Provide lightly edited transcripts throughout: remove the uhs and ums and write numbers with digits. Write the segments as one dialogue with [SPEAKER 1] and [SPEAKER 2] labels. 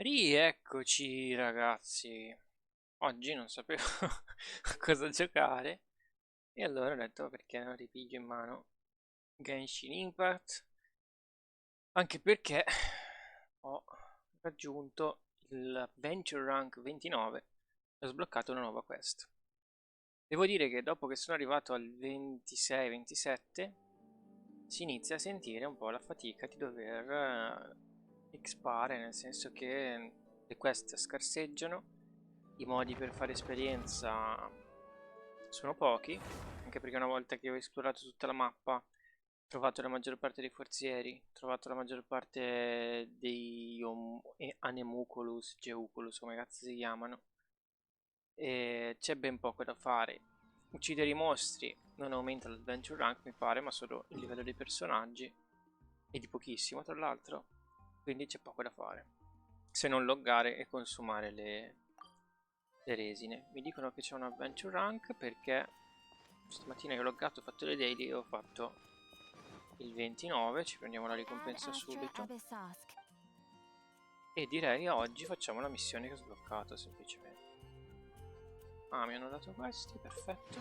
[SPEAKER 1] Rieccoci ragazzi, oggi non sapevo a cosa giocare e allora ho detto perché non ripiglio in mano Genshin Impact, anche perché ho raggiunto il Venture Rank 29 e ho sbloccato una nuova quest. Devo dire che dopo che sono arrivato al 26-27 si inizia a sentire un po' la fatica di dover expare, nel senso che le quest scarseggiano, i modi per fare esperienza sono pochi, anche perché una volta che ho esplorato tutta la mappa, ho trovato la maggior parte dei forzieri, ho trovato la maggior parte dei Anemuculus, Geuculus, come cazzo si chiamano, e c'è ben poco da fare. Uccidere i mostri non aumenta l'adventure rank, mi pare, ma solo il livello dei personaggi, e di pochissimo tra l'altro, quindi c'è poco da fare, se non loggare e consumare le resine. Mi dicono che c'è un adventure rank perché stamattina che ho loggato, ho fatto le daily e ho fatto il 29, ci prendiamo la ricompensa subito. E direi oggi facciamo la missione che ho sbloccato semplicemente. Ah, mi hanno dato questi, perfetto.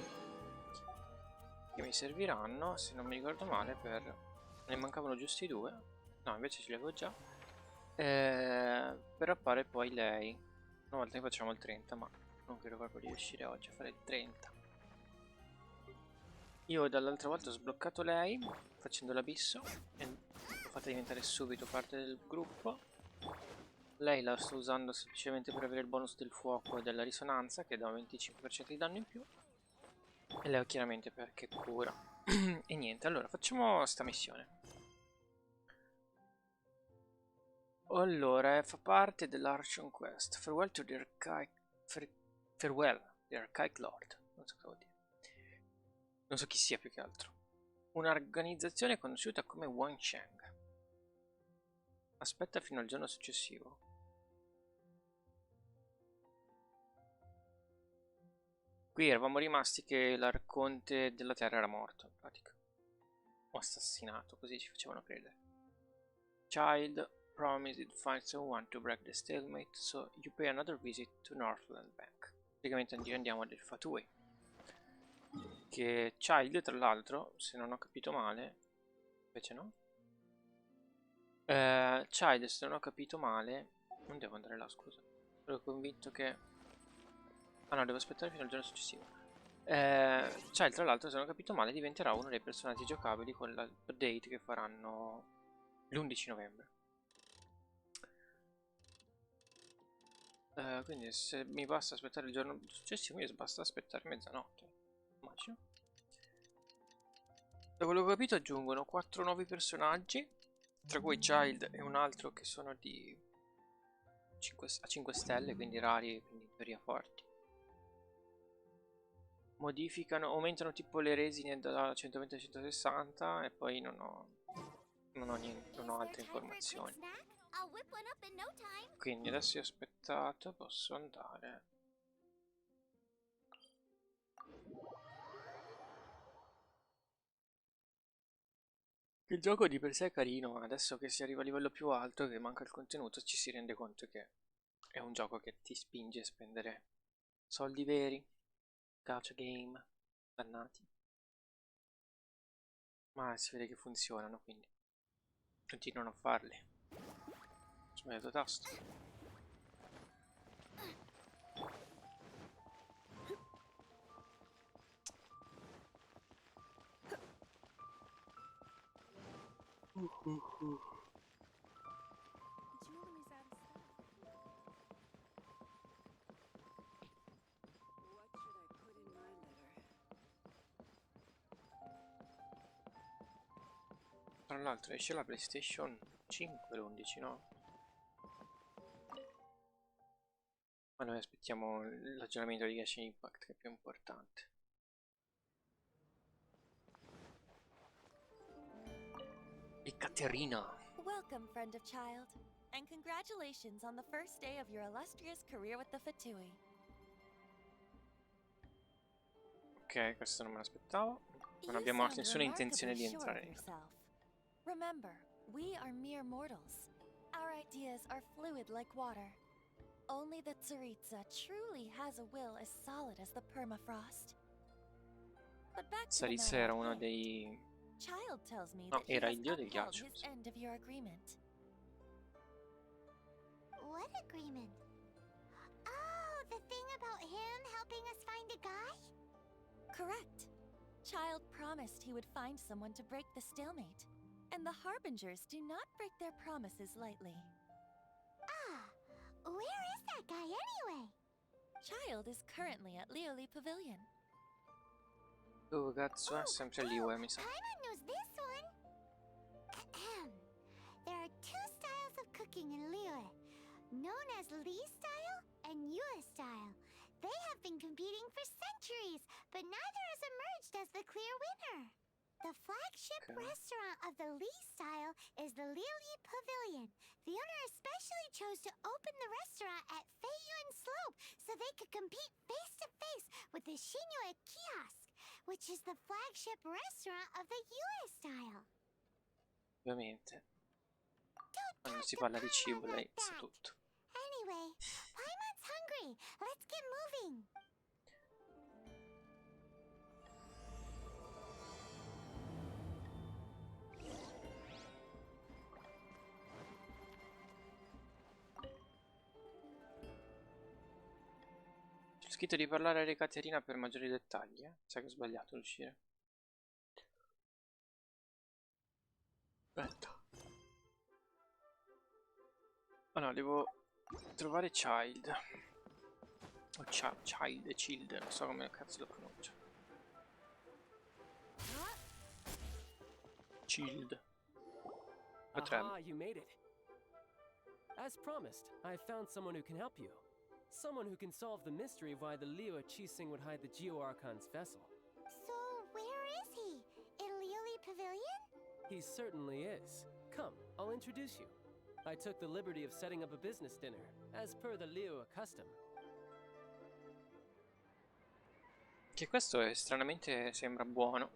[SPEAKER 1] Che mi serviranno, se non mi ricordo male, per... Ne mancavano giusti due. No, invece ce li avevo già. Per appare poi lei. Una volta che facciamo il 30, ma non credo proprio di riuscire oggi a fare il 30. Io dall'altra volta ho sbloccato lei facendo l'abisso e l'ho fatta diventare subito parte del gruppo. Lei la sto usando semplicemente per avere il bonus del fuoco e della risonanza che dà un 25% di danno in più. E lei chiaramente perché cura. E niente, allora facciamo sta missione. Allora, fa parte dell'Archon Quest. Farewell, the Archaic Lord. Non so cosa vuol dire. Non so chi sia più che altro. Un'organizzazione conosciuta come Wansheng. Aspetta fino al giorno successivo. Qui eravamo rimasti che l'arconte della terra era morto, in pratica. O assassinato, così ci facevano credere. Child promised to find someone to break the stalemate, so you pay another visit to Northland Bank. Praticamente andiamo del Fatui. Che Child, tra l'altro, se non ho capito male, invece no. Child, se non ho capito male, non devo andare là, scusa. Ero convinto che... Ah no, devo aspettare fino al giorno successivo. Child, tra l'altro, se non ho capito male, diventerà uno dei personaggi giocabili con l'update che faranno l'11 novembre. Quindi se mi basta aspettare il giorno successivo, mi basta aspettare mezzanotte, immagino. Da quello che ho capito aggiungono 4 nuovi personaggi, tra cui Child e un altro che sono di 5 stelle, quindi rari, quindi in teoria forti. Modificano, aumentano tipo le resine da 120 a 160 e poi non ho altre informazioni. Quindi adesso io ho aspettato, posso andare. Il gioco di per sé è carino, ma adesso che si arriva a livello più alto, che manca il contenuto, ci si rende conto che è un gioco che ti spinge a spendere soldi veri, gacha game, dannati. Ma si vede che funzionano, quindi continuano a farli. Ho sbagliato tasto. Tra l'altro esce la PlayStation 5 l'11, no? Ma noi aspettiamo l'aggiornamento di Genshin Impact, che è più importante. E Caterina!
[SPEAKER 2] Welcome, friend of child, and congratulations on the first day of your illustrious career with the Fatui.
[SPEAKER 1] Ok, questo non me l'aspettavo. Non
[SPEAKER 2] You
[SPEAKER 1] abbiamo
[SPEAKER 2] sound
[SPEAKER 1] nessuna intenzione
[SPEAKER 2] remarkably
[SPEAKER 1] di
[SPEAKER 2] sure
[SPEAKER 1] entrare
[SPEAKER 2] of
[SPEAKER 1] dentro.
[SPEAKER 2] yourself. Remember, we are mere mortals. Our ideas are fluid like water. Only the Tsaritsa truly has a will as solid as the permafrost. But back to the
[SPEAKER 1] Sarizza
[SPEAKER 2] matter
[SPEAKER 1] era
[SPEAKER 2] at
[SPEAKER 1] uno
[SPEAKER 2] hand.
[SPEAKER 1] dei...
[SPEAKER 2] Child tells me
[SPEAKER 1] No,
[SPEAKER 2] that he
[SPEAKER 1] era
[SPEAKER 2] has
[SPEAKER 1] il dio del
[SPEAKER 2] upheld
[SPEAKER 1] ghiaccio.
[SPEAKER 2] his end of your agreement.
[SPEAKER 3] What agreement? Oh, the thing about him helping us find a guy?
[SPEAKER 2] Correct. Child promised he would find someone to break the stalemate. And the Harbingers do not break their promises lightly.
[SPEAKER 3] Ah, where is that guy anyway?
[SPEAKER 2] Child is currently at Lioli Pavilion.
[SPEAKER 1] Dove cazzo è? Sempre lì, mi sa.
[SPEAKER 3] Paimon knows this one. There are two styles of cooking in Liyue, known as Li style and Yue style. They have been competing for centuries, but neither has emerged as the clear winner. The flagship restaurant of the Li style is the Liuli Pavilion. The owner especially chose to open the restaurant at Feiyuan Slope so they could compete face to face with the Shinyue Kiosk, which is the flagship restaurant of the Yue style.
[SPEAKER 1] Ovviamente.
[SPEAKER 3] Don't
[SPEAKER 1] Quando
[SPEAKER 3] talk
[SPEAKER 1] si
[SPEAKER 3] to
[SPEAKER 1] parla di
[SPEAKER 3] Paimon
[SPEAKER 1] cibo lei
[SPEAKER 3] like
[SPEAKER 1] sa
[SPEAKER 3] that.
[SPEAKER 1] tutto.
[SPEAKER 3] Anyway, Paimon's hungry. Let's get moving.
[SPEAKER 1] C'è scritto di parlare a Re Caterina per maggiori dettagli, eh? Sai che ho sbagliato l'uscire. Aspetta. Oh no, devo trovare Child. O Child, non so come cazzo lo pronuncia. Child. Potrebbe.
[SPEAKER 4] Aha, you made it. As promised, I found someone who can help you. Someone who can solve the mystery of why the Liyue Qixing would hide the Geo-Archon's vessel.
[SPEAKER 3] So, where is he? In Liuli Pavilion?
[SPEAKER 4] He certainly is. Come, I'll introduce you. I took the liberty of setting up a business dinner, as per the Liyue custom.
[SPEAKER 1] Che questo è, stranamente sembra buono.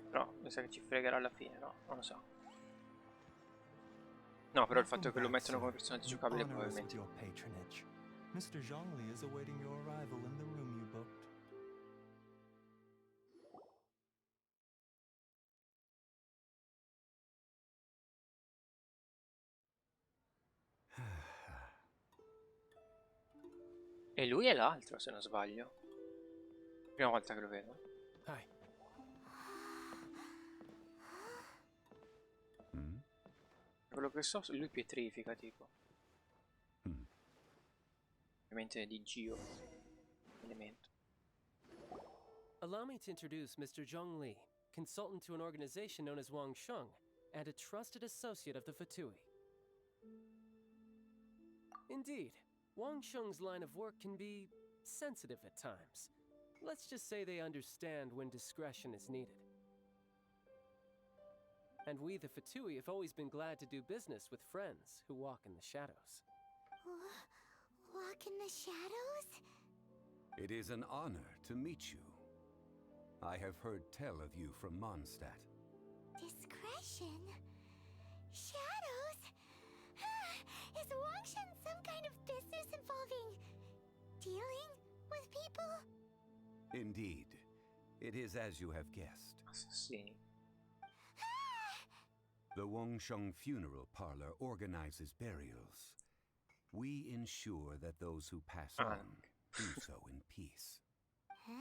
[SPEAKER 1] Però mi sa che ci fregherà alla fine, no? Non lo so. No, però il fatto che lo mettono come personaggio giocabile probabilmente.
[SPEAKER 5] Your patronage. Mr. Zhongli is awaiting your arrival in the room you booked.
[SPEAKER 1] E lui è l'altro, se non sbaglio. Prima volta che lo vedo.
[SPEAKER 4] Hi.
[SPEAKER 1] Quello che so, lui pietrifica, tipo. Ovviamente di Gio. Elemento.
[SPEAKER 4] Allow me to introduce Mr. Zhong Li, consultant to an organization known as Wang Sheng, and a trusted associate of the Fatui. Indeed, Wang Sheng's line of work can be sensitive at times. Let's just say they understand when discretion is needed. And we, the Fatui, have always been glad to do business with friends who walk in the shadows.
[SPEAKER 3] Walk in the shadows?
[SPEAKER 6] It is an honor to meet you. I have heard tell of you from Mondstadt.
[SPEAKER 3] Discretion? Shadows? Is Wangshan some kind of business involving dealing with people?
[SPEAKER 6] Indeed, it is as you have guessed.
[SPEAKER 1] Assassini.
[SPEAKER 6] The Wangsheng Funeral Parlor organizes burials. We ensure that those who pass on do so in peace.
[SPEAKER 3] Huh?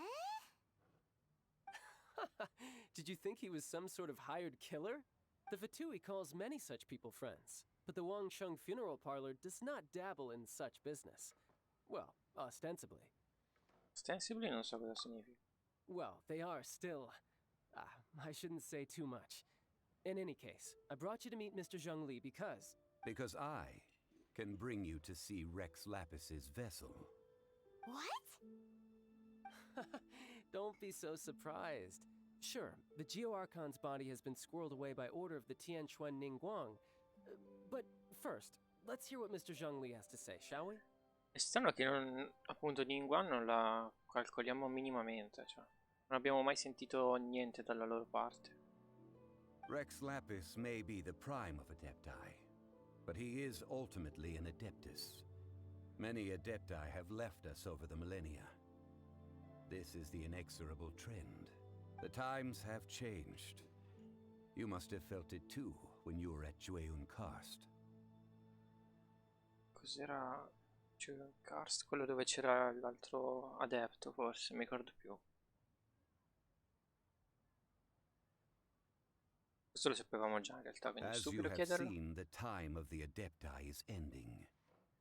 [SPEAKER 4] Did you think he was some sort of hired killer? The Fatui calls many such people friends, but the Wangsheng Funeral Parlor does not dabble in such business. Well, ostensibly.
[SPEAKER 1] Ostensibly non so cosa significa.
[SPEAKER 4] Well, they are still... I shouldn't say too much. In any case, I brought you to meet Mr. Zhong Li because...
[SPEAKER 6] Because I can bring you to see Rex Lapis's vessel.
[SPEAKER 3] What?
[SPEAKER 4] Don't be so surprised. Sure, the Geo-Archon's body has been squirreled away by order of the Tianquan Ningguang. But first, let's hear what Mr. Zhong Li has to say, shall we?
[SPEAKER 1] È strano che non, appunto Ningguang non la calcoliamo minimamente, cioè non abbiamo mai sentito niente dalla loro parte.
[SPEAKER 6] Rex Lapis may be the prime of Adepti, But he is ultimately an Adeptus. Many Adepti have left us over the millennia. This is the inexorable trend. The times have changed. You must have felt it too when you were at Jueun Karst.
[SPEAKER 1] Cos'era Jueun Karst? Quello dove c'era l'altro adepto, forse, non mi ricordo più. Questo lo sapevamo già in realtà, quindi è
[SPEAKER 6] As you
[SPEAKER 1] stupido
[SPEAKER 6] have
[SPEAKER 1] chiederlo.
[SPEAKER 6] seen, the time of the Adepti is ending,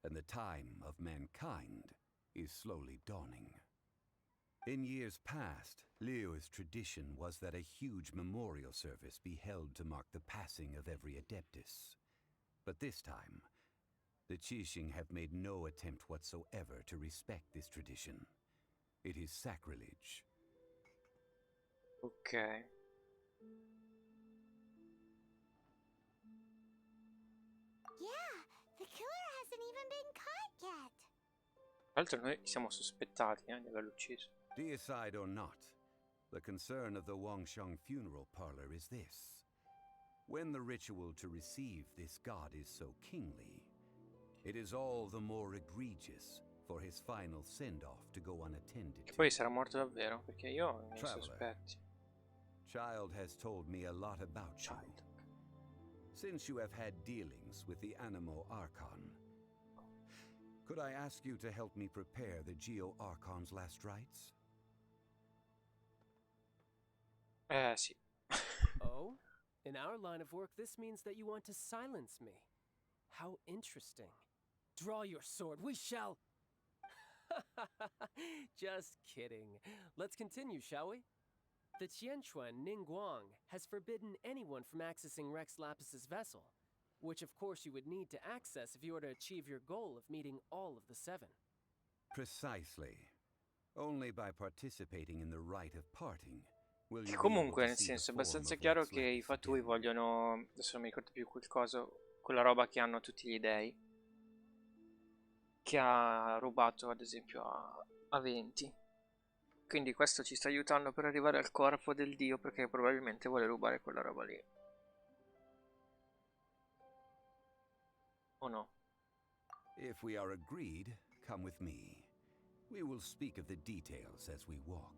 [SPEAKER 6] and the time of mankind is slowly dawning. In years past, Liyue's tradition was that a huge memorial service be held to mark the passing of every Adeptus. But this time, the Qixing have made no attempt whatsoever to respect this tradition. It is sacrilege.
[SPEAKER 1] Ok.
[SPEAKER 3] Yeah, the killer hasn't even been caught yet.
[SPEAKER 1] Tra l'altro noi siamo sospettati di averlo ucciso.
[SPEAKER 6] Deicide or not, the concern of the Wangsheng funeral parlor is this. When the ritual to receive this god is so kingly, it is all the more egregious for his final send-off to go unattended
[SPEAKER 1] Che
[SPEAKER 6] to.
[SPEAKER 1] poi sarà morto davvero, perché io ho i miei
[SPEAKER 6] Traveler.
[SPEAKER 1] sospetti.
[SPEAKER 6] Child has told me a lot about you.
[SPEAKER 1] Child.
[SPEAKER 6] Since you have had dealings with the Animo Archon, could I ask you to help me prepare the Geo Archon's last rites?
[SPEAKER 1] Sì.
[SPEAKER 4] Oh? In our line of work, this means that you want to silence me. How interesting. Draw your sword, we shall... Just kidding. Let's continue, shall we? The Tianquan Ningguang has forbidden anyone from accessing Rex Lapis's vessel, which of course you would need to access if you were to achieve your goal of meeting all of the seven.
[SPEAKER 6] Precisely. Only by participating in the rite of parting will
[SPEAKER 1] Che
[SPEAKER 6] you be able
[SPEAKER 1] comunque,
[SPEAKER 6] to
[SPEAKER 1] nel
[SPEAKER 6] see the
[SPEAKER 1] senso, è
[SPEAKER 6] form
[SPEAKER 1] abbastanza
[SPEAKER 6] of
[SPEAKER 1] chiaro
[SPEAKER 6] Rex
[SPEAKER 1] che i
[SPEAKER 6] Lapis
[SPEAKER 1] fatui
[SPEAKER 6] again.
[SPEAKER 1] vogliono... Adesso non mi ricordo più quel coso, quella roba che hanno tutti gli dei. Che ha rubato, ad esempio, a 20. Quindi questo ci sta aiutando per arrivare al corpo del dio, perché probabilmente vuole rubare quella roba lì. O no?
[SPEAKER 6] If we are agreed, come with me. We will speak of the details as we walk.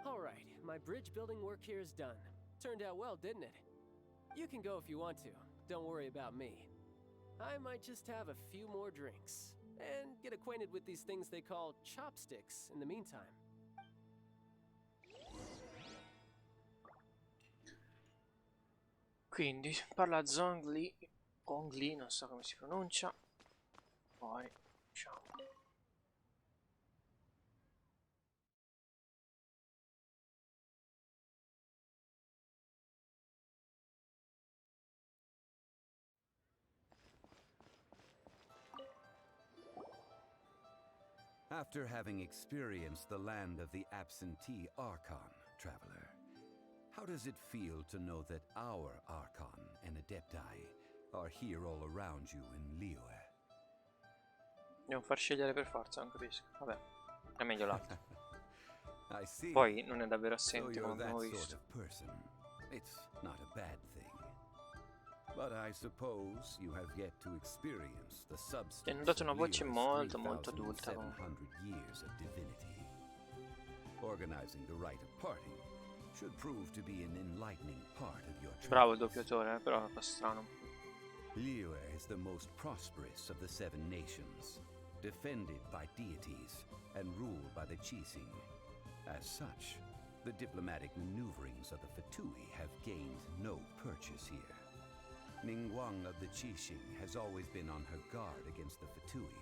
[SPEAKER 4] All right, my bridge building work here is done. Turned out well, didn't it? You can go if you want to. Don't worry about me. I might just have a few more drinks and get acquainted with these things they call chopsticks in the meantime.
[SPEAKER 1] Quindi parla Zhongli, Gongli, non so come si pronuncia. Poi diciamo.
[SPEAKER 6] After having experienced the land of the absentee Archon, traveler, how does it feel to know that our Archon and Adepti are here all around you in Liyue?
[SPEAKER 1] Devo far scegliere per forza, non capisco. Vabbè, è meglio l'altro.
[SPEAKER 6] I see.
[SPEAKER 1] Poi non è davvero
[SPEAKER 6] So
[SPEAKER 1] assente,
[SPEAKER 6] you're
[SPEAKER 1] come
[SPEAKER 6] that
[SPEAKER 1] abbiamo
[SPEAKER 6] sort
[SPEAKER 1] visto.
[SPEAKER 6] of person. It's not a bad thing. But I suppose you have yet to experience the substance
[SPEAKER 1] Ti hanno dato una
[SPEAKER 6] of
[SPEAKER 1] voce
[SPEAKER 6] Liyue's
[SPEAKER 1] molto adulta comunque.
[SPEAKER 6] 3,700 years of divinity. Organizing the rite of parting should prove to be an enlightening part of your
[SPEAKER 1] Bravo il
[SPEAKER 6] travels.
[SPEAKER 1] doppiatore, però è un po' strano.
[SPEAKER 6] Liyue is the most prosperous of the seven nations, defended by deities and ruled by the Qixing. As such, the diplomatic maneuverings of the Fatui have gained no purchase here. Ningguang of the Qixing has always been on her guard against the Fatui.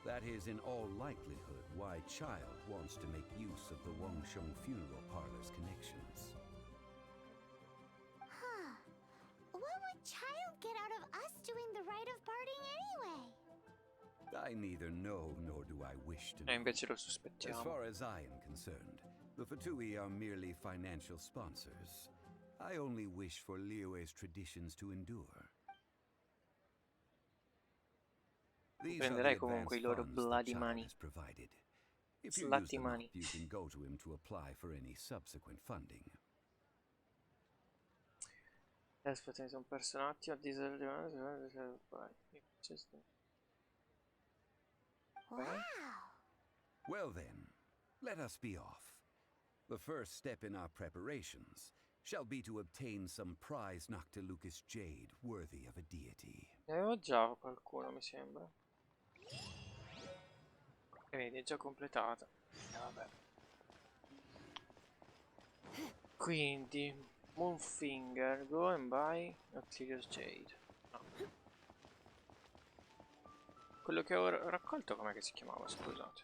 [SPEAKER 6] That is in all likelihood why Child wants to make use of the Wangsheng funeral parlor's connections.
[SPEAKER 3] Huh. What would Child get out of us doing the rite of parting anyway?
[SPEAKER 6] I neither know nor do I wish to
[SPEAKER 1] E
[SPEAKER 6] know.
[SPEAKER 1] invece lo
[SPEAKER 6] As
[SPEAKER 1] sospettiamo.
[SPEAKER 6] far as I am concerned, the Fatui are merely financial sponsors. I only wish for Liyue's traditions to endure. These are the
[SPEAKER 1] Prenderei comunque
[SPEAKER 6] advance
[SPEAKER 1] i loro
[SPEAKER 6] funds that
[SPEAKER 1] bloody
[SPEAKER 6] Child
[SPEAKER 1] money.
[SPEAKER 6] has provided. If you use
[SPEAKER 1] Slatti
[SPEAKER 6] them up,
[SPEAKER 1] money.
[SPEAKER 6] you can go to him to apply for any subsequent funding.
[SPEAKER 1] Aspetta, mi sono perso un attimo a
[SPEAKER 3] Wow!
[SPEAKER 6] Well then, let us be off. The first step in our preparations shall be to obtain some prize Noctilucous jade worthy of a deity.
[SPEAKER 1] Ne avevo già qualcuno, mi sembra. E vedi, è già completata. Vabbè. Quindi, Moonfinger, go and buy Nautilus Jade. No. Quello che ho raccolto, com'è che si chiamava? Scusate.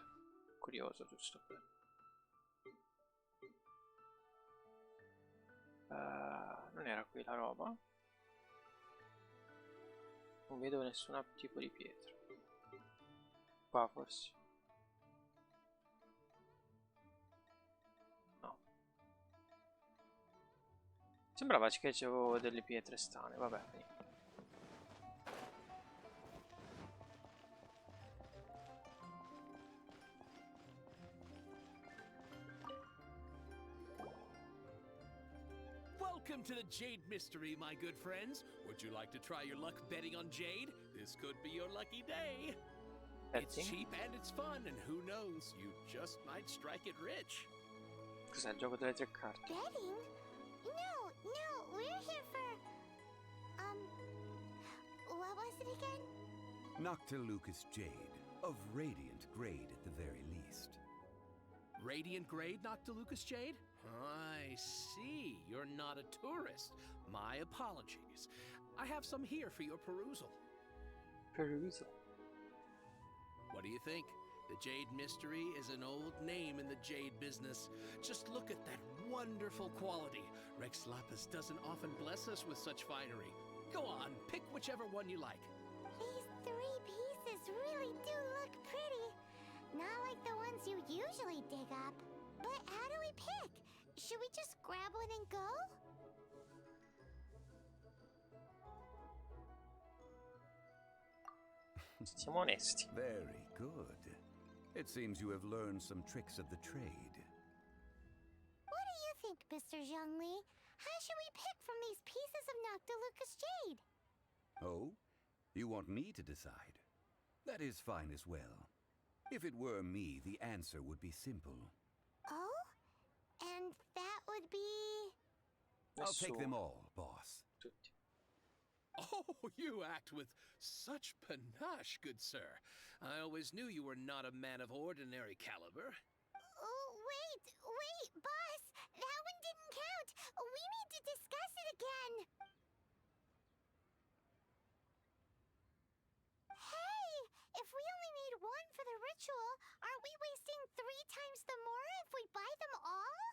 [SPEAKER 1] Curioso, giusto per... non era qui la roba? Non vedo nessun tipo di pietra. Qua forse. No. Sembrava che c'avevo delle pietre strane, vabbè.
[SPEAKER 7] Welcome to the Jade Mystery, my good friends. Would you like to try your luck betting on Jade? This could be your lucky day. It's cheap and it's fun, and who knows, you just might strike it rich.
[SPEAKER 1] Cos'è il gioco delle tre carte?
[SPEAKER 3] Betting? No, we're here for... what was it again?
[SPEAKER 6] Noctilucous jade, of radiant grade at the very least.
[SPEAKER 7] Radiant grade, Noctilucous Jade? I see. You're not a tourist. My apologies. I have some here for your perusal.
[SPEAKER 1] Perusal.
[SPEAKER 7] What do you think? The Jade Mystery is an old name in the jade business. Just look at that wonderful quality. Rex Lapis doesn't often bless us with such finery. Go on, pick whichever one you like.
[SPEAKER 3] These three pieces really do look pretty. Not like the ones you usually dig up. But how do we pick? Should we just grab one and go?
[SPEAKER 1] Siamo onesti.
[SPEAKER 6] Very good. It seems you have learned some tricks of the trade.
[SPEAKER 3] What do you think, Mr. Zhongli? How should we pick from these pieces of Noctilucous jade?
[SPEAKER 6] Oh? You want me to decide? That is fine as well. If it were me, the answer would be simple.
[SPEAKER 3] Oh? And that would be...
[SPEAKER 6] I'll take them
[SPEAKER 1] Nessuno.
[SPEAKER 6] all, boss.
[SPEAKER 1] Tutti.
[SPEAKER 7] Oh, you act with such panache, good sir. I always knew you were not a man of ordinary caliber.
[SPEAKER 3] Oh, wait, boss! That one didn't count! We need to discuss it again! Hey! If we only need one for the ritual, aren't we wasting 3 times the Mora if we buy them all?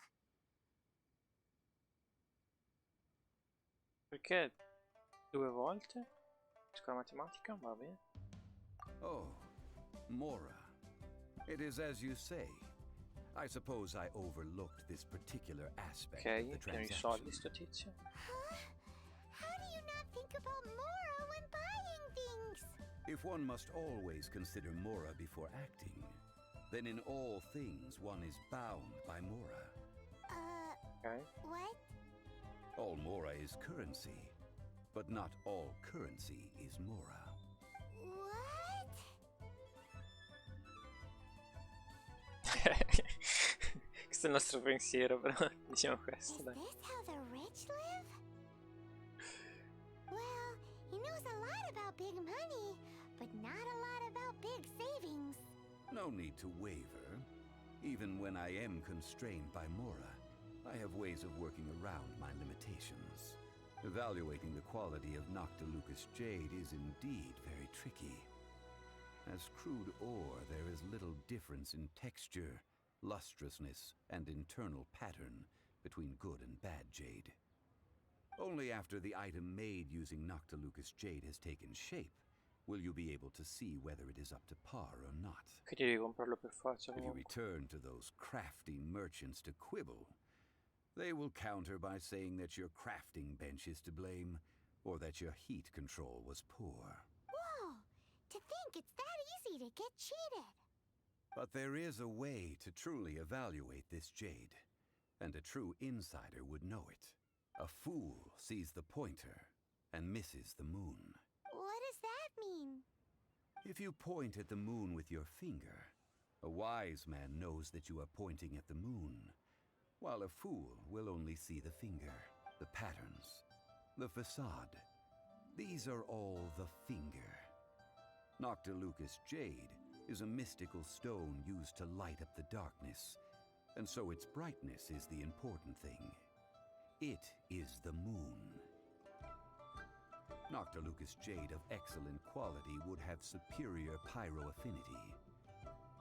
[SPEAKER 1] Perché 2 volte? Scuola matematica, va bene.
[SPEAKER 6] Oh, Mora. It is as you say. I suppose I overlooked this particular aspect of the
[SPEAKER 1] Ok, pieno di soldi
[SPEAKER 6] transaction.
[SPEAKER 1] sto tizio.
[SPEAKER 3] Huh? How do you not think about Mora when buying things?
[SPEAKER 6] If one must always consider Mora before acting, then in all things one is bound by Mora.
[SPEAKER 1] Ok.
[SPEAKER 3] What?
[SPEAKER 6] All Mora is currency, but not all currency is Mora.
[SPEAKER 3] What?
[SPEAKER 1] Questo è il nostro pensiero, però diciamo
[SPEAKER 3] Is
[SPEAKER 1] questo, dai.
[SPEAKER 3] this how the rich live? Well, he knows a lot about big money, but not a lot about big savings.
[SPEAKER 6] No need to waver. Even when I am constrained by Mora, I have ways of working around my limitations. Evaluating the quality of Noctilucous jade is indeed very tricky. As crude ore, there is little difference in texture, lustrousness, and internal pattern between good and bad jade. Only after the item made using Noctilucous jade has taken shape will you be able to see whether it is up to par or not.
[SPEAKER 1] Quindi devi comprarlo per forza
[SPEAKER 6] If you
[SPEAKER 1] comunque.
[SPEAKER 6] return to those crafty merchants to quibble, they will counter by saying that your crafting bench is to blame, or that your heat control was poor.
[SPEAKER 3] Whoa! To think it's that easy to get cheated.
[SPEAKER 6] But there is a way to truly evaluate this jade, and a true insider would know it. A fool sees the pointer and misses the moon.
[SPEAKER 3] What does that mean?
[SPEAKER 6] If you point at the moon with your finger, a wise man knows that you are pointing at the moon, while a fool will only see the finger, the patterns, the facade. These are all the finger. Noctilucous jade is a mystical stone used to light up the darkness, and so its brightness is the important thing. It is the moon. Noctilucous jade of excellent quality would have superior pyro affinity.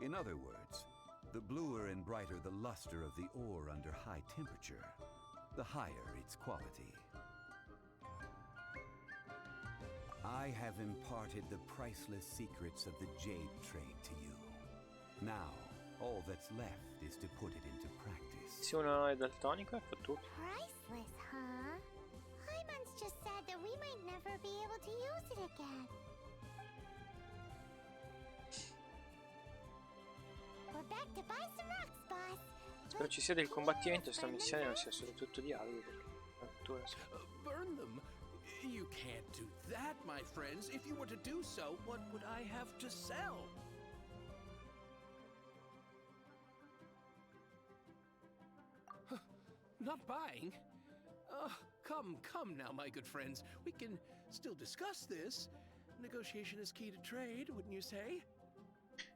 [SPEAKER 6] In other words, the bluer and brighter the luster of the ore under high temperature, the higher its quality. I have imparted the priceless secrets of the jade trade to you. Now, all that's left is to put it into practice.
[SPEAKER 1] Se uno è daltonico è fottuto.
[SPEAKER 3] Priceless, huh? Hyman's just sad that we might never be able to use it again. We're back to buy some rocks, boss.
[SPEAKER 1] Spero ci sia del combattimento e sta missione non sia solo tutto dialogo.
[SPEAKER 7] Burn them? You can't do that, my friends. If you were to do so, what would I have to sell? Not buying? Come now, my good friends. We can still discuss this. Negotiation is key to trade, wouldn't you say?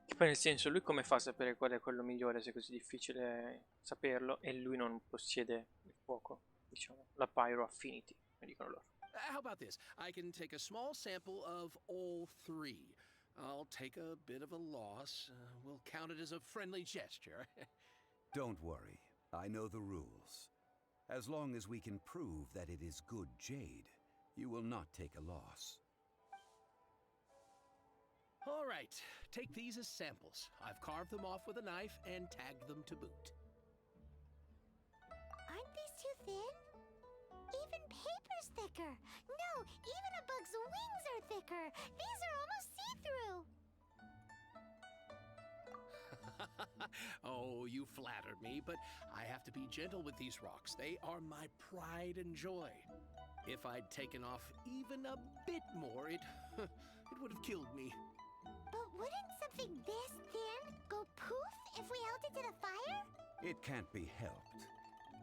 [SPEAKER 1] Che poi nel senso, lui come fa a sapere qual è quello migliore se è così difficile saperlo e lui non possiede il fuoco, diciamo, la pyro affinity, come dicono loro.
[SPEAKER 7] How about this? I can take a small sample of all three. I'll take a bit of a loss. We'll count it as a friendly gesture.
[SPEAKER 6] Don't worry, I know the rules. As long as we can prove that it is good jade, you will not take a loss.
[SPEAKER 7] All right, take these as samples. I've carved them off with a knife and tagged them to boot.
[SPEAKER 3] Aren't these too thin? Even paper's thicker. No, even a bug's wings are thicker. These are almost see-through.
[SPEAKER 7] Oh, you flatter me, but I have to be gentle with these rocks. They are my pride and joy. If I'd taken off even a bit more, it would have killed me.
[SPEAKER 3] But wouldn't something this thin go poof if we held it to the fire?
[SPEAKER 6] It can't be helped.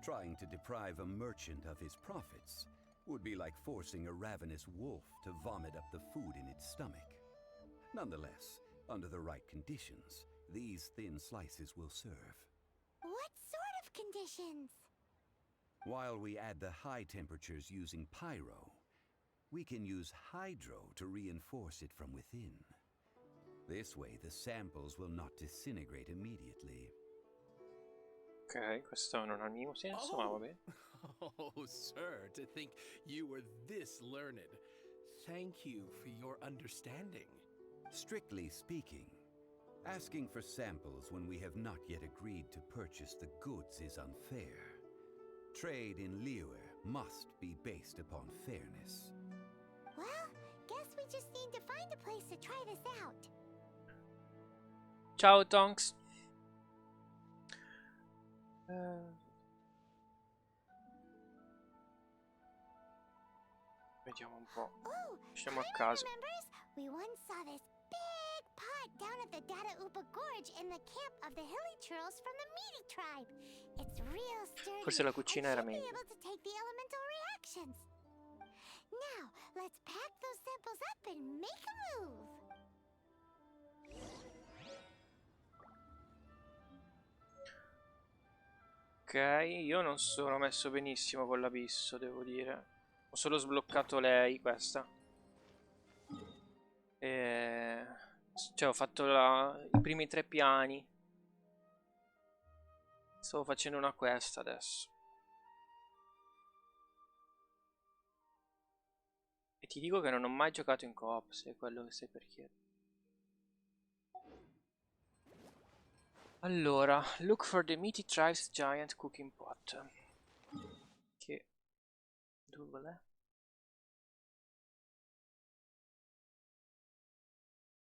[SPEAKER 6] Trying to deprive a merchant of his profits would be like forcing a ravenous wolf to vomit up the food in its stomach. Nonetheless, under the right conditions, these thin slices will serve.
[SPEAKER 3] What sort of conditions?
[SPEAKER 6] While we add the high temperatures using pyro, we can use hydro to reinforce it from within. This way, the samples will not disintegrate immediately.
[SPEAKER 1] Ok, questo non ha il minimo senso, ma va bene.
[SPEAKER 7] Oh, sir, to think you were this learned. Thank you for your understanding.
[SPEAKER 6] Strictly speaking, asking for samples when we have not yet agreed to purchase the goods is unfair. Trade in Liyue must be based upon fairness.
[SPEAKER 3] Well, guess we just need to find a place to try this out.
[SPEAKER 1] Ciao Tonks. Vediamo un po'.
[SPEAKER 3] Oh,
[SPEAKER 1] Siamo a
[SPEAKER 3] Hyman
[SPEAKER 1] caso.
[SPEAKER 3] remembers? We once saw this big pot down at the Dada Upa Gorge in the camp of the hilly churls from the Meaty tribe. It's real sturdy
[SPEAKER 1] Forse la cucina
[SPEAKER 3] and
[SPEAKER 1] era
[SPEAKER 3] should be
[SPEAKER 1] meglio.
[SPEAKER 3] able to take the elemental reactions. Now, let's pack those samples up and make a move.
[SPEAKER 1] Ok, io non sono messo benissimo con l'abisso, devo dire. Ho solo sbloccato lei, questa. Cioè, ho fatto i primi 3 piani. Stavo facendo una quest adesso. E ti dico che non ho mai giocato in co-op, se è quello che stai per chiedere. Allora, look for the Meaty Tribe's Giant Cooking Pot. Che... dove è?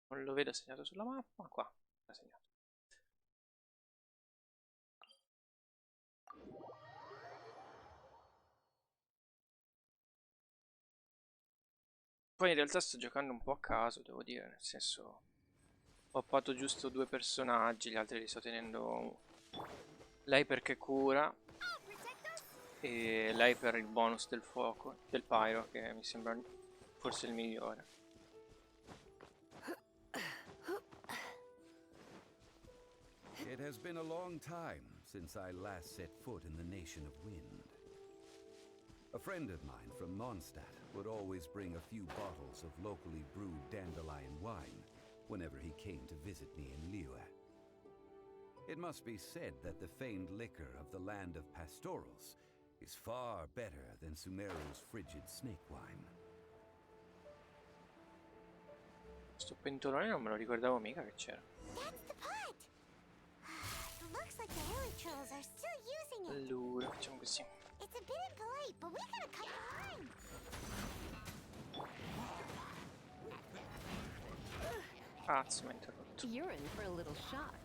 [SPEAKER 1] Non lo vedo segnato sulla mappa, qua. L'ha segnato. Poi in realtà sto giocando un po' a caso, devo dire, nel senso ho uppato giusto 2 personaggi, gli altri li sto tenendo lei perché cura e lei per il bonus del fuoco, del pyro, che mi sembra forse il migliore.
[SPEAKER 6] It has been a long time since I last set foot in the Nation of Wind. A friend of mine from Mondstadt would always bring a few bottles of locally brewed dandelion wine whenever he came to visit me in Liyue. It must be said that the famed liquor of the land of pastorals is far better than Sumeru's frigid snake wine.
[SPEAKER 1] Sto pentolone non me lo ricordavo mica che c'era.
[SPEAKER 3] That's the pot! It looks like the hilly trolls are still using it.
[SPEAKER 1] Allora, facciamo così.
[SPEAKER 3] It's a bit impolite, but we gotta cut the line.
[SPEAKER 1] Cazzo, mi ha interrotto.
[SPEAKER 8] You're in for a little shock.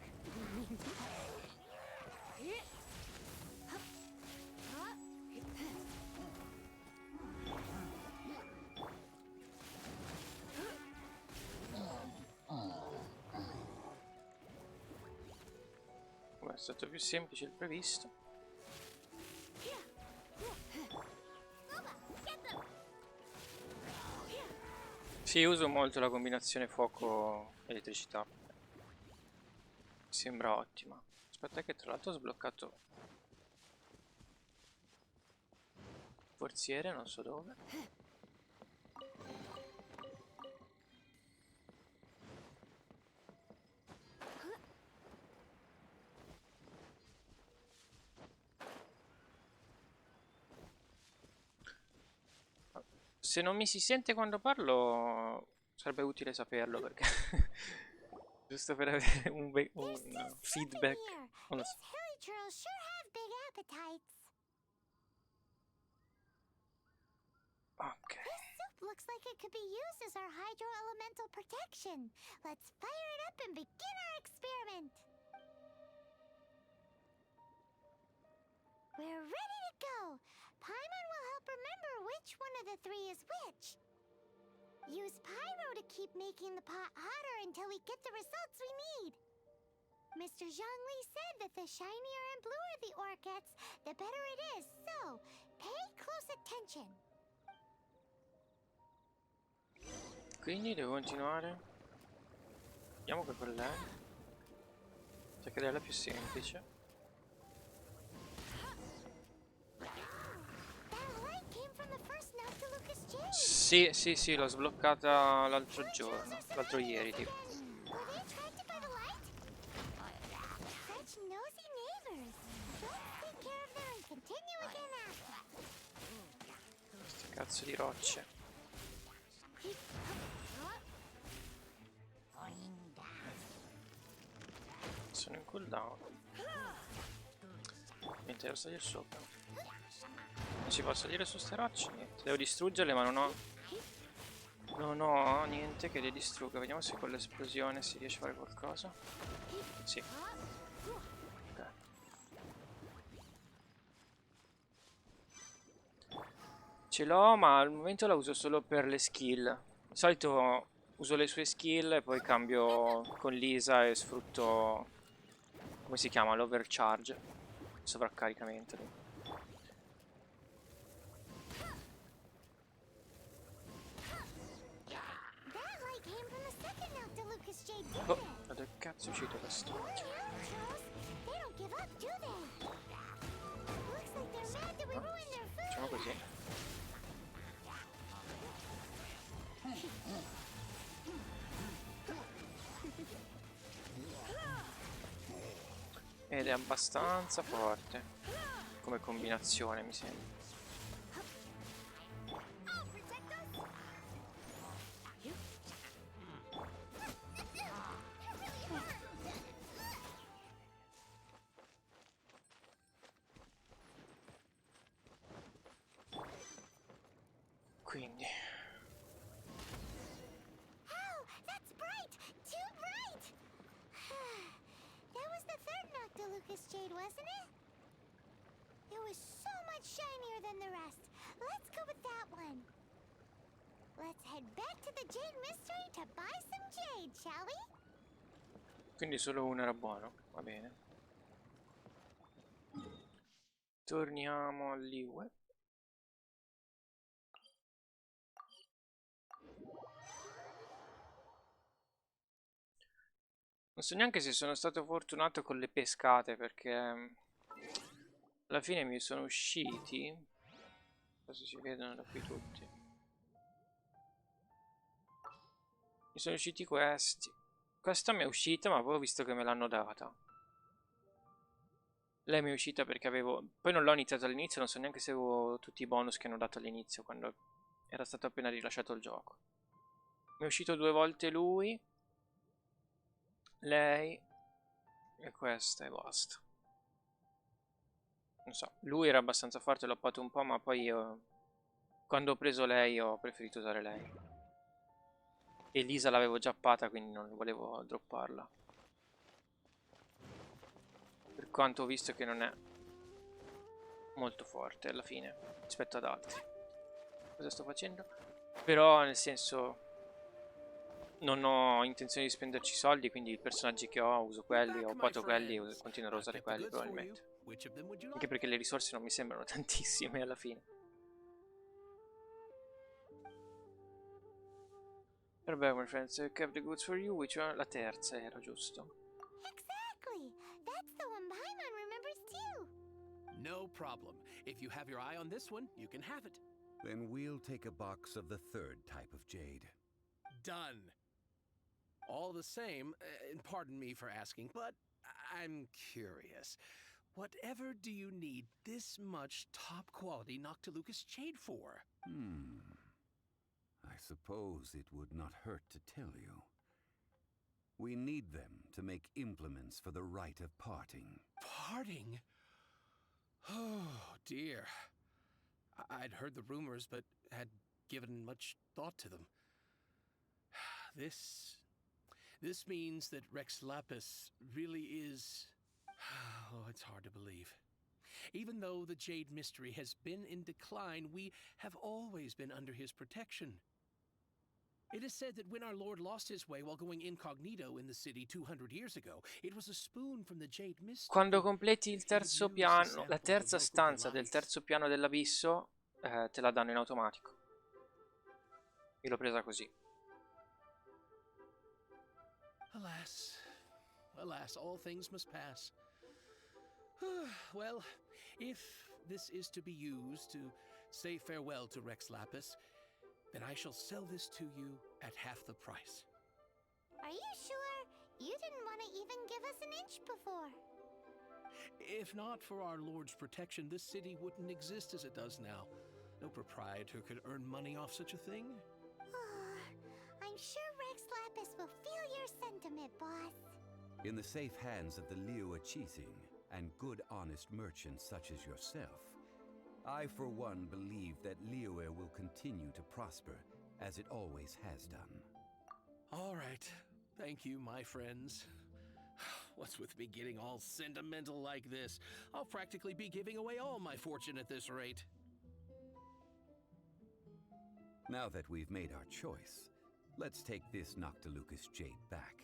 [SPEAKER 1] È stato più semplice del previsto. Sì, uso molto la combinazione fuoco-elettricità. Mi sembra ottima. Aspetta che tra l'altro ho sbloccato forziere, non so dove. Se non mi si sente quando parlo, sarebbe utile saperlo perché giusto per avere un feedback. Non lo so.
[SPEAKER 3] These hilly trolls sure have big appetites.
[SPEAKER 1] Ok.
[SPEAKER 3] This soup looks like it could be used as our hydro-elemental protection. Let's fire it up and begin our experiment. We're ready to go. Paimon will help remember which one of the 3 is which. Use pyro to keep making the pot hotter until we get the results we need. Mr. Zhongli said that the shinier and bluer the ore gets, the better it is, so pay close attention.
[SPEAKER 1] Quindi devo continuare. Vediamo che quella è. Cioè che è la più semplice. Sì, l'ho sbloccata l'altro giorno, l'altro ieri tipo. Queste cazzo di rocce. Sono in cooldown. Niente, devo salire sopra. Non si può salire su ste rocce, niente. Devo distruggerle ma non ho niente che le distrugga. Vediamo se con l'esplosione si riesce a fare qualcosa. Sì. Ok. Ce l'ho ma al momento la uso solo per le skill. Di solito uso le sue skill e poi cambio con Lisa e sfrutto, come si chiama, l'overcharge, il sovraccaricamento. Oh, da dove cazzo è uscito questo? Facciamo così. Ed è abbastanza forte come combinazione, mi sembra. Quindi
[SPEAKER 3] Oh, that's bright! Too bright! That was the third Noctilucous Jade, wasn't it? It was so much shinier than the rest. Let's go with that one. Let's head back to the Jade Mystery to buy some jade, shall we?
[SPEAKER 1] Quindi solo uno era buono, va bene. Torniamo all'Iwe. Non so neanche se sono stato fortunato con le pescate, perché alla fine mi sono usciti. Adesso si vedono da qui tutti. Mi sono usciti questi. Questa mi è uscita, ma poi ho visto che me l'hanno data. Lei mi è uscita perché avevo... Poi non l'ho iniziato all'inizio, non so neanche se avevo tutti i bonus che hanno dato all'inizio, quando era stato appena rilasciato il gioco. Mi è uscito 2 volte lui, lei e questa e basta. Non so, lui era abbastanza forte, l'ho uppato un po', ma poi io... Quando ho preso lei ho preferito usare lei. E Lisa l'avevo già uppata, quindi non volevo dropparla. Per quanto ho visto che non è molto forte alla fine rispetto ad altri. Cosa sto facendo? Però nel senso non ho intenzione di spenderci soldi, quindi i personaggi che ho uso quelli, ho uppato quelli e continuerò a usare quelli probabilmente. Anche perché le risorse non mi sembrano tantissime alla fine. Vabbè, my friends, kept the goods for you, which one? La terza era, giusto?
[SPEAKER 3] Exactly! That's the one Paimon remembers too!
[SPEAKER 7] No problem. If you have your eye on this one, you can have it.
[SPEAKER 6] Then we'll take a box of the third type of jade.
[SPEAKER 7] Done. All the same, and pardon me for asking, but I'm curious. Whatever do you need this much top quality Noctilucous jade for?
[SPEAKER 6] I suppose it would not hurt to tell you. We need them to make implements for the rite of parting.
[SPEAKER 7] Parting? Oh, dear. I'd heard the rumors, but had given much thought to them. This means that Rex Lapis really is... Oh, it's hard to believe. Even though the Jade Mystery has been in decline, we have always been under his protection. It is said that when our Lord lost his way while going incognito in the city 200 years ago, it was a spoon from the Jade Mystery.
[SPEAKER 1] Quando completi il terzo piano, la terza stanza del terzo piano dell'abisso, te la danno in automatico. Io l'ho presa così.
[SPEAKER 7] Alas, alas, all things must pass. Well, if this is to be used to say farewell to Rex Lapis, then I shall sell this to you at half the price.
[SPEAKER 3] Are you sure? You didn't want to even give us an inch before.
[SPEAKER 7] If not for our Lord's protection, this city wouldn't exist as it does now. No proprietor could earn money off such a thing.
[SPEAKER 3] I'm sure Rex Lapis will feel your sentiment, boss.
[SPEAKER 6] In the safe hands of the Liyue Qixing and good honest merchants such as yourself, I for one believe that Liyue will continue to prosper as it always has done.
[SPEAKER 7] All right. Thank you, my friends. What's with me getting all sentimental like this? I'll practically be giving away all my fortune at this rate.
[SPEAKER 6] Now that we've made our choice, let's take this Noctilucous jade back.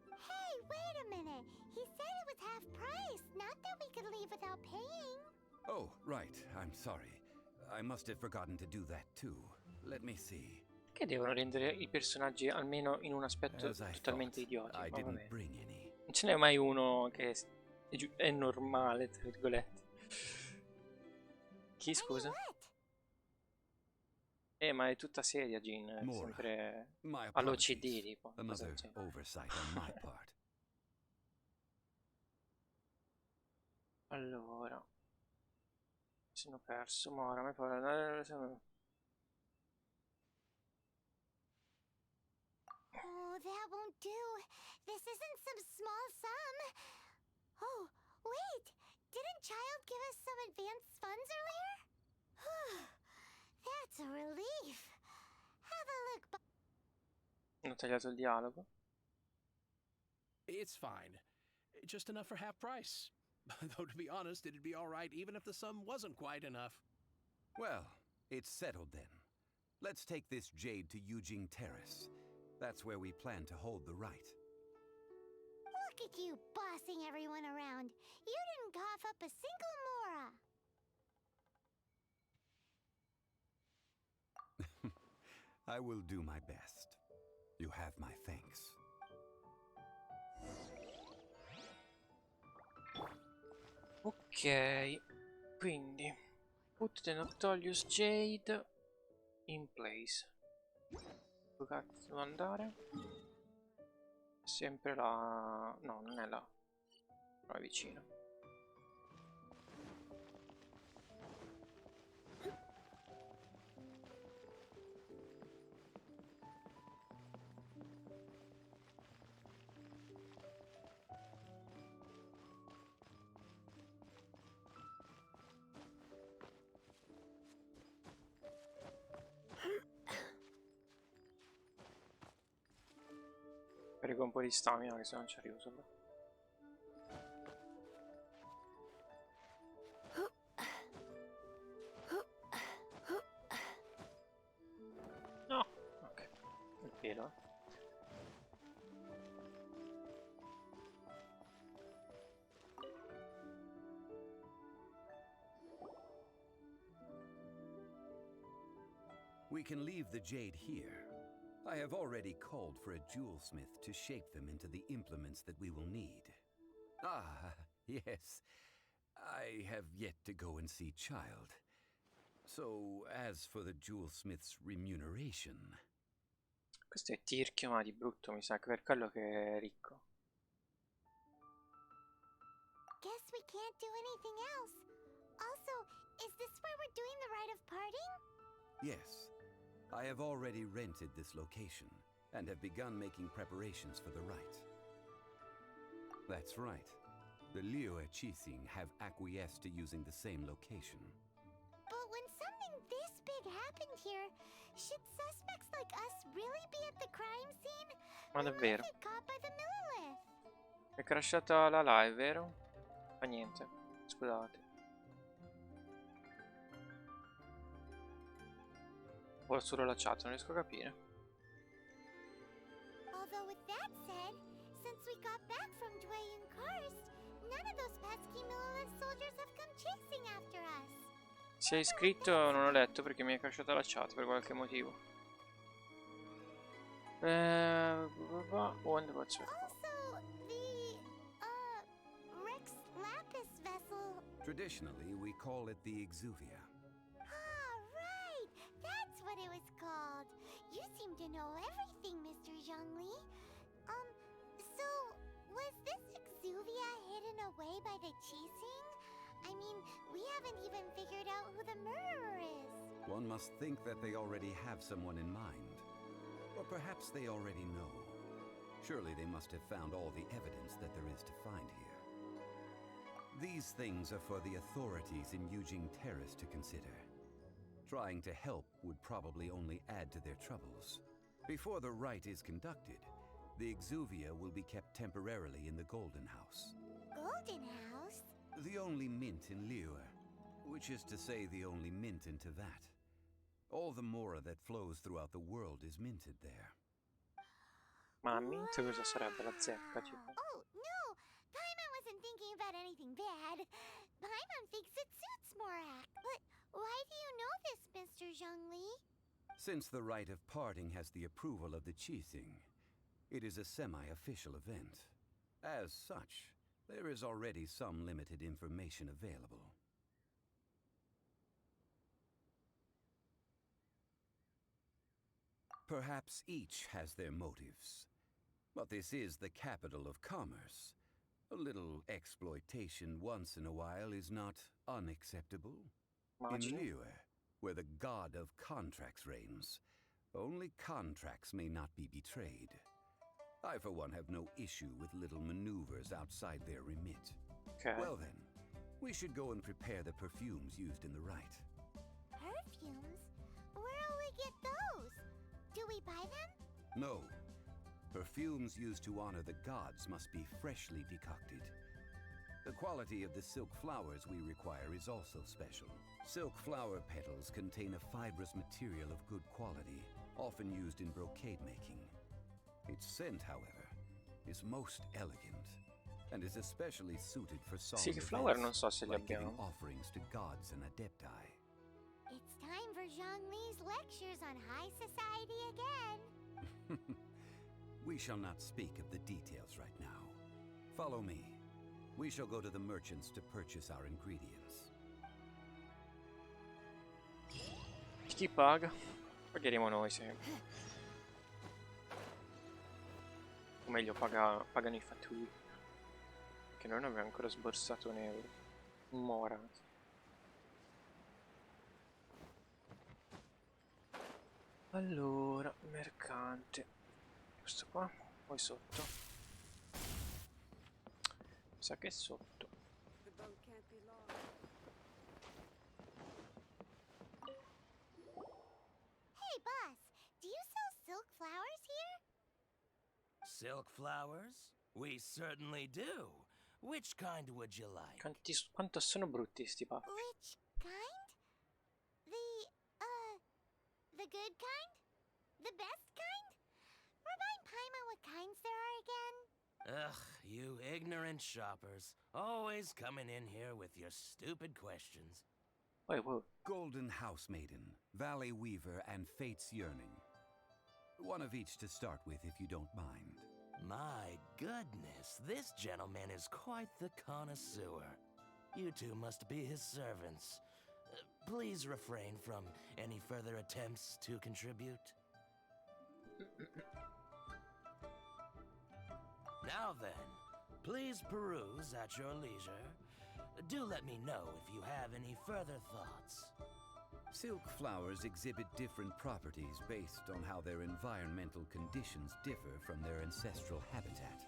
[SPEAKER 3] Hey, wait a minute. He said it was half price, not that we could leave without paying.
[SPEAKER 6] Oh, right. I'm sorry. I must have forgotten to do that too. Let me see.
[SPEAKER 1] Che devono rendere i personaggi almeno in un aspetto totalmente idiotico.
[SPEAKER 6] I
[SPEAKER 1] Ma
[SPEAKER 6] didn't
[SPEAKER 1] vabbè.
[SPEAKER 6] bring any.
[SPEAKER 1] Non ce n'è mai uno che è normale, tra virgolette. Chi, scusa? Ma è tutta seria, Jean. È
[SPEAKER 6] Mora,
[SPEAKER 1] sempre
[SPEAKER 6] my
[SPEAKER 1] all'OCD,
[SPEAKER 6] apologies.
[SPEAKER 1] tipo. cosa
[SPEAKER 6] Another
[SPEAKER 1] del genere.
[SPEAKER 6] oversight on my part.
[SPEAKER 1] Allora. Sono perso, Mora. Mi pare...
[SPEAKER 3] Oh, that won't do. This isn't some small sum. Oh, wait. Didn't Child give us some advanced funds earlier? That's a relief. Have a look.
[SPEAKER 1] Ho tagliato il dialogo.
[SPEAKER 7] It's fine. Just enough for half price. Though, to be honest, it'd be all right even if the sum wasn't quite enough.
[SPEAKER 6] Well, it's settled then. Let's take this jade to Yujing Terrace. That's where we plan to hold the rite.
[SPEAKER 3] Look at you bossing everyone around. You didn't cough up a single mora.
[SPEAKER 6] I will do my best. You have my thanks.
[SPEAKER 1] Ok, quindi put the Noctolius Jade in place. Dove cazzo devo andare? Sempre là. No, non è là. Però è vicino. Prego un po' di stamina che se non ci arrivo sopra. No, ok. Il pelo, eh.
[SPEAKER 6] We can leave the jade here. I have already called for a jewelsmith to shape them into the implements that we will need. Ah, yes. I have yet to go and see Child. So, as for the jewelsmith's remuneration...
[SPEAKER 1] Questo è tirchio, ma di brutto, mi sa che per quello che è ricco.
[SPEAKER 3] Guess we can't do anything else. Also, is this where we're doing the rite of parting?
[SPEAKER 6] Yes. I have already rented this location, and have begun making preparations for the rite. That's right. The Liyue Qixing have acquiesced to using the same location.
[SPEAKER 3] But when something this big happened here, should suspects like us really be at the crime scene?
[SPEAKER 1] Ma
[SPEAKER 3] We
[SPEAKER 1] davvero?
[SPEAKER 3] might get caught by the Millilith.
[SPEAKER 1] È crashata la live, vero? Fa niente. Scusate. O solo la chat, non riesco a capire.
[SPEAKER 3] Although with that said, since we got back from Dwayne Karst, none of those pesky Millilith soldiers have come chasing after us.
[SPEAKER 1] Si è iscritto, non ho letto perché mi è crashata la chat per qualche motivo. Wonder what's up.
[SPEAKER 3] Also, the, Rex Lapis vessel.
[SPEAKER 6] Traditionally, we call it the Exuvia.
[SPEAKER 3] Ah, right! That's what it was called. You seem to know everything, Mr. Zhongli. So, was this Exuvia hidden away by the Qixing? I mean, we haven't even figured out who the murderer is.
[SPEAKER 6] One must think that they already have someone in mind. Or perhaps they already know. Surely they must have found all the evidence that there is to find here. These things are for the authorities in Yujing Terrace to consider. Trying to help would probably only add to their troubles. Before the rite is conducted, the Exuvia will be kept temporarily in the Golden House.
[SPEAKER 3] Golden House?
[SPEAKER 6] The only mint in Liyue, which is to say the only mint in Teyvat. All the mora that flows throughout the world is minted there.
[SPEAKER 1] Ma mint cosa sarebbe la zecca, tipo?
[SPEAKER 3] Oh, no! Paimon wasn't thinking about anything bad. Paimon thinks it suits Morak. But why do you know this, Mr. Zhongli?
[SPEAKER 6] Since the rite of parting has the approval of the Qixing, it is a semi-official event. As such, there is already some limited information available. Perhaps each has their motives. But this is the capital of commerce. A little exploitation once in a while is not unacceptable. In
[SPEAKER 1] Immagino.
[SPEAKER 6] Liyue, where the god of contracts reigns, only contracts may not be betrayed. I, for one, have no issue with little maneuvers outside their remit.
[SPEAKER 1] Ok.
[SPEAKER 6] Well then, we should go and prepare the perfumes used in the rite.
[SPEAKER 3] Perfumes? Where'll we get those? Do we buy them?
[SPEAKER 6] No. Perfumes used to honor the gods must be freshly decocted. The quality of the silk flowers we require is also special. Silk flower petals contain a fibrous material of good quality, often used in brocade making. Its scent, however, is most elegant and is especially suited for solemn
[SPEAKER 1] Silk flower non
[SPEAKER 6] events,
[SPEAKER 1] so se li
[SPEAKER 6] like giving
[SPEAKER 1] abbiamo.
[SPEAKER 6] offerings to gods and adepti.
[SPEAKER 3] It's time for Zhongli's lectures on high society again.
[SPEAKER 6] We shall not speak of the details right now. Follow me. We shall go to the merchants to purchase our ingredients.
[SPEAKER 1] Chi paga? Pagheremo noi sempre. O meglio, pagano i fattori. Che noi non abbiamo ancora sborsato un euro. Morati. Allora, mercante. Questo qua? Poi sotto. Mi sa che è sotto.
[SPEAKER 3] Hey, boss, do you sell silk flowers here?
[SPEAKER 8] Silk flowers? We certainly do. Which kind would you like?
[SPEAKER 1] Quanto sono brutti sti paffi.
[SPEAKER 3] Which kind? The good kind? The best kind? Remind Paimon what kinds there are again?
[SPEAKER 8] Ugh, you ignorant shoppers. Always coming in here with your stupid questions.
[SPEAKER 1] Wait, whoa.
[SPEAKER 6] Golden House Maiden, Valley Weaver, and Fate's Yearning. One of each to start with, if you don't mind.
[SPEAKER 8] My goodness, this gentleman is quite the connoisseur. You two must be his servants. Please refrain from any further attempts to contribute. Now then, please peruse at your leisure. Do let me know if you have any further thoughts.
[SPEAKER 6] Silk flowers exhibit different properties based on how their environmental conditions differ from their ancestral habitat.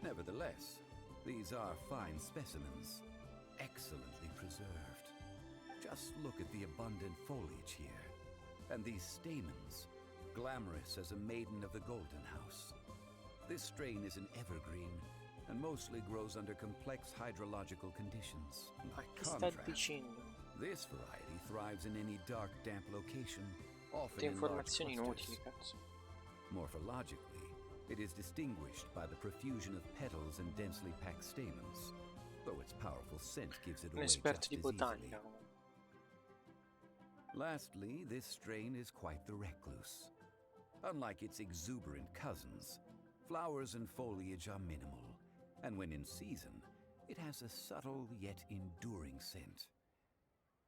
[SPEAKER 6] Nevertheless, these are fine specimens, excellently preserved. Just look at the abundant foliage here, and these stamens, glamorous as a maiden of the Golden House. This strain is an evergreen, and mostly grows under complex hydrological conditions. By
[SPEAKER 1] Che sta
[SPEAKER 6] contrast,
[SPEAKER 1] dicendo?
[SPEAKER 6] this variety thrives in any dark, damp location, often
[SPEAKER 1] Tutte
[SPEAKER 6] in large
[SPEAKER 1] informazioni inutili,
[SPEAKER 6] clusters.
[SPEAKER 1] cazzo.
[SPEAKER 6] Morphologically, it is distinguished by the profusion of petals and densely packed stamens, though its powerful scent gives it
[SPEAKER 1] Un
[SPEAKER 6] away
[SPEAKER 1] esperto
[SPEAKER 6] just
[SPEAKER 1] di
[SPEAKER 6] as easily.
[SPEAKER 1] botanica.
[SPEAKER 6] Lastly, this strain is quite the recluse. Unlike its exuberant cousins, flowers and foliage are minimal, and when in season, it has a subtle yet enduring scent.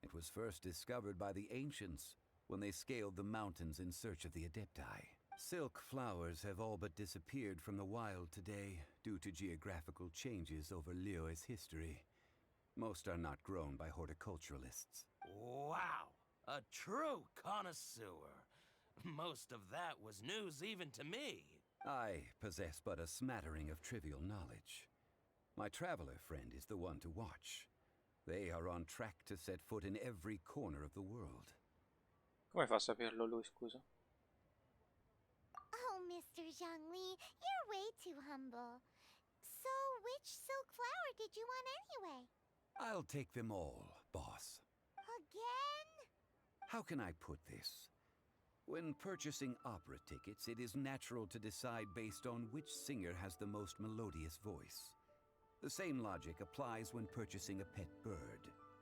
[SPEAKER 6] It was first discovered by the ancients when they scaled the mountains in search of the adepti. Silk flowers have all but disappeared from the wild today due to geographical changes over Liyue's history. Most are not grown by horticulturalists.
[SPEAKER 8] Wow! A true connoisseur. Most of that was news even to me.
[SPEAKER 6] I possess but a smattering of trivial knowledge. My traveler friend is the one to watch. They are on track to set foot in every corner of the world.
[SPEAKER 1] Come fa a saperlo lui, scusa?
[SPEAKER 3] Oh, Mr. Zhongli, you're way too humble. So, which silk flower did you want anyway?
[SPEAKER 6] I'll take them all, boss.
[SPEAKER 3] Again?
[SPEAKER 6] How can I put this? When purchasing opera tickets, it is natural to decide based on which singer has the most melodious voice. The same logic applies when purchasing a pet bird.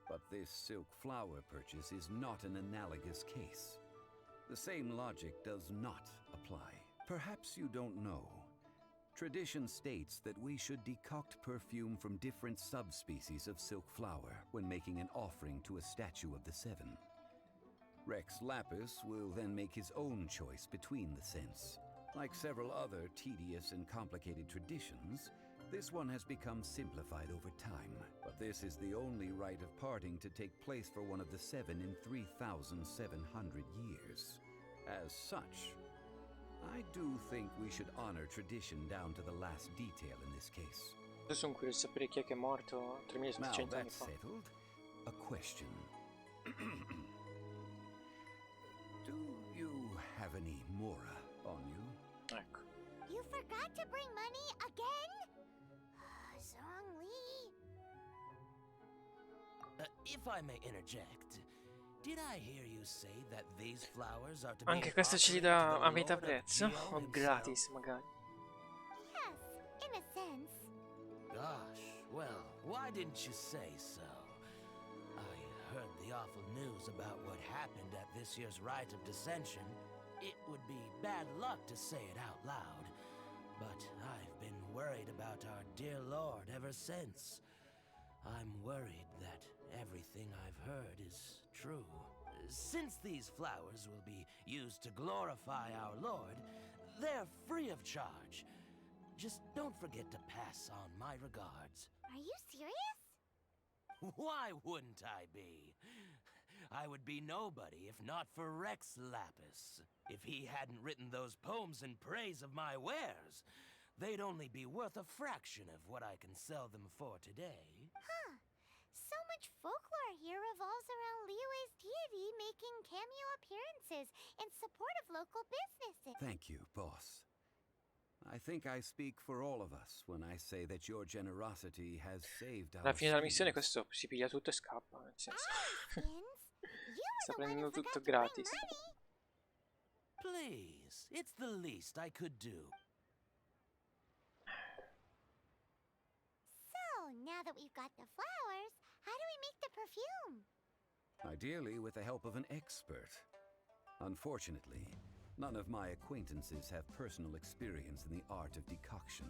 [SPEAKER 6] But this silk flower purchase is not an analogous case. The same logic does not apply. Perhaps you don't know. Tradition states that we should decoct perfume from different subspecies of silk flower when making an offering to a statue of the seven. Rex Lapis will then make his own choice between the scents. Like several other tedious and complicated traditions, this one has become simplified over time. But this is the only rite of parting to take place for one of the seven in 3,700 years. As such, I do think we should honor tradition down to the last detail in this case.
[SPEAKER 1] Io sono curioso di sapere chi è che è morto
[SPEAKER 6] Now
[SPEAKER 1] 3700 anni
[SPEAKER 6] that's
[SPEAKER 1] fa.
[SPEAKER 6] settled, a question. Do you have any mora on you?
[SPEAKER 1] Ecco.
[SPEAKER 3] You forgot to bring money again? Zhongli.
[SPEAKER 8] If I may interject, did I hear you say that these flowers are to be
[SPEAKER 1] Anche
[SPEAKER 8] an
[SPEAKER 1] questo ce li
[SPEAKER 8] offering to
[SPEAKER 1] dà
[SPEAKER 8] the
[SPEAKER 1] a metà
[SPEAKER 8] Lord of
[SPEAKER 1] prezzo
[SPEAKER 8] Geo
[SPEAKER 1] o
[SPEAKER 8] himself?
[SPEAKER 1] gratis magari.
[SPEAKER 3] Yes, in a sense.
[SPEAKER 8] Gosh, well, why didn't you say so? I heard the awful news about what happened at this year's Rite of Dissension. It would be bad luck to say it out loud, but I've been worried about our dear Lord ever since. I'm worried that everything I've heard is true. Since these flowers will be used to glorify our Lord, they're free of charge. Just don't forget to pass on my regards.
[SPEAKER 3] Are you serious?
[SPEAKER 8] Why wouldn't I be? I would be nobody if not for Rex Lapis. If he hadn't written those poems in praise of my wares, they'd only be worth a fraction of what I can sell them for today.
[SPEAKER 3] Huh. So much folklore here revolves around Liyue's deity making cameo appearances in support of local businesses.
[SPEAKER 6] Thank you, boss. I think I speak for all of us when I say that your generosity has saved
[SPEAKER 1] Alla
[SPEAKER 6] our
[SPEAKER 1] fine della missione
[SPEAKER 6] skins.
[SPEAKER 1] questo si piglia tutto e scappa, nel senso.
[SPEAKER 3] Skins, you were
[SPEAKER 1] Sta
[SPEAKER 3] the one who
[SPEAKER 1] prendendo
[SPEAKER 3] forgot
[SPEAKER 1] tutto
[SPEAKER 3] to bring
[SPEAKER 1] gratis.
[SPEAKER 3] money.
[SPEAKER 8] Please, it's the least I could do.
[SPEAKER 3] So, now that we've got the flowers, how do we make the perfume?
[SPEAKER 6] Ideally with the help of an expert. Unfortunately, none of my acquaintances have personal experience in the art of decoction.